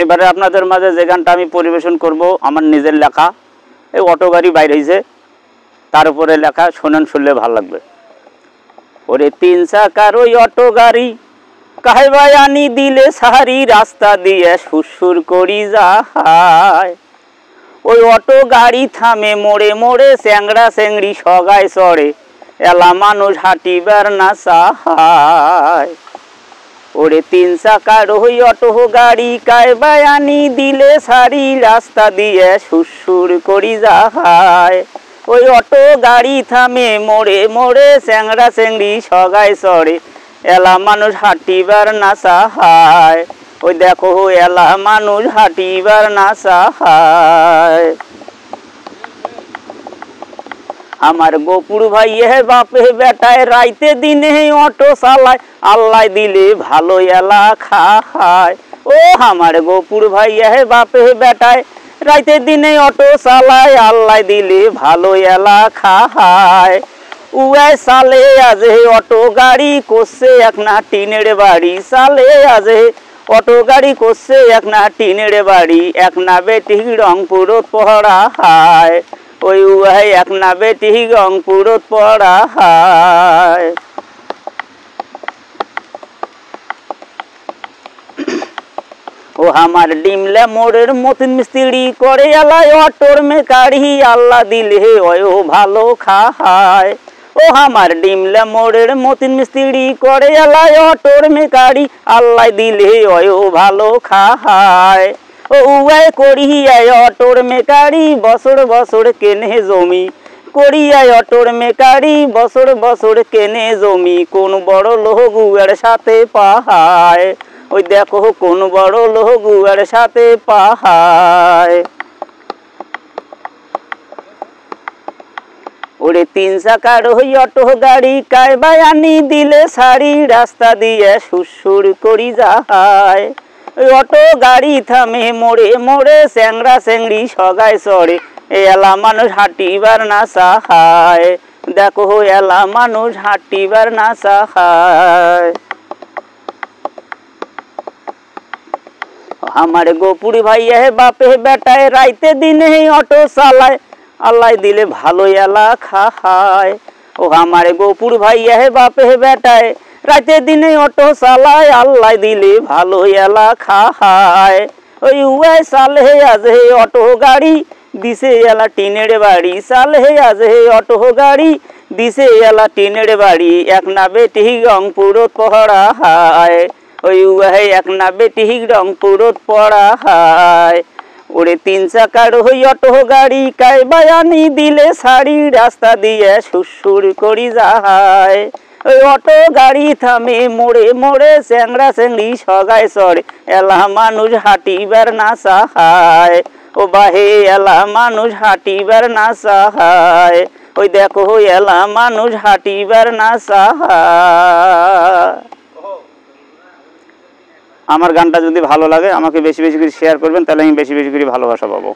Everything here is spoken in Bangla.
এবারে আপনাদের মাঝে যে গানটা আমি পরিবেশন করব আমার নিজের লেখা, এই অটো গাড়ি বাইর হয়েছে তার উপরে লেখা, শোনেন, শুনলে ভালো লাগবে। ওরে তিন চাকার ওই অটো গাড়ি কাহাইবাই আনি দিলে সারি, রাস্তা দিয়ে সুরসুর করি যায়। ওই অটো গাড়ি থামে মোড়ে মোড়ে, স্যাংরা স্যাংড়ি সগায় চড়ে, এলা মানুষ হাঁটিবার না চাহায়। ওরে তিন চাকার ওই অটো গাড়ি কাইবাই আনি দিলে সারি, রাস্তা দিয়ে সুরসুর করি যায়। ওই অটো গাড়ি থামে মোড়ে মোড়ে, স্যাংরা স্যাংড়ি সগায় চড়ে, এলা মানুষ হাঁটিবার না চাহায়। ওই দেখো এলা মানুষ হাঁটিবার না চাহায়। আমার গোপুর ভাইয়ে বাপে বেটায় রাইতে দিনে অটো চালায়, আল্লাহ দিলে ভালো এলা খায়। ও আমার গোপুর ভাইয়ে বাপে বেটায় রাইতে দিনে অটো চালায়, আল্লাহ দিলে ভালো এলা খায়। উয়াই সালে আজে অটো গাড়ি করছে এক না টিনের বাড়ি, সালে আজে অটো গাড়ি করছে এক না টিনের বাড়ি, এক না বেটি রংপুরত পড়া হায়। ওই উহাই এক না বেটি রংপুরত পড়া হায়। ও আমার ডিমলা মোড়ের মতিন মিস্ত্রি করে এলাই অটোর মেকারি, আল্লাহ দিলে ওয়ো ভালো খায়। ও আমার ডিমলা মোড়ের মতিন মিস্ত্রি করে এলাই অটোর মেকারি, আল্লাহ দিলে ওয়ো ভালো খায়। ও উয়াই করিয়ায় অটোর মেকারি, বছর বছর কেনে জমি, করিয়ায় অটোর মেকারি বছর বছর কেনে জমি, কোন বড় লোক উয়ার সাথে পাহায়। ওই দেখো কোন বড় লোক উয়ার সাথে পাহায়। ওরে তিন চাকার ওই অটো গাড়ি কাইবাই আনি দিলে সারি, রাস্তা দিয়ে সুরসুর করি যায়। ওই অটো গাড়ি থামে মোড়ে মোড়ে, স্যাংরা স্যাংড়ি সগায় চড়ে, এলা মানুষ হাঁটিবার না চাহায়। দেখো এলা মানুষ হাঁটিবার না চাহায়। আমার গোপুর ভাইয়া বাপে বেটায় রাইতে দিনে অটো চালায়, আল্লাহ দিলে ভালো এলা খায়। ও আমার গোপুর ভাইয়া বাপে বেটায় রাইতে দিনে অটো চালায়, আল্লাহ দিলে ভালো এলা খায়। ওই উয়াই সালে আজে অটো গাড়ি দিছে এলা টিনের বাড়ি, সালে আজে অটো গাড়ি দিছে এলা টিনের বাড়ি, এক না বেটি রংপুরত পড়া হায়। ওই উহাই এক না বেটি রংপুরত পড়া হায়। ওরে তিন চাকার ওই অটো গাড়ি কাইবাই আনি দিলে সারি, রাস্তা দিয়ে সুরসুর করি যায়। ওই অটো গাড়ি থামে মোড়ে মোড়ে, স্যাংরা স্যাংড়ি সগায় চড়ে, এলা মানুষ হাঁটিবার না চাহায়। ও বাহে এলা মানুষ হাঁটিবার না চাহায়। ওই দেখো এলা মানুষ হাঁটিবার না চাহায়। আমার গানটা যদি ভালো লাগে আমাকে বেশি বেশি করে শেয়ার করবেন, তাহলে আমি বেশি বেশি করে ভালোবাসা পাবো।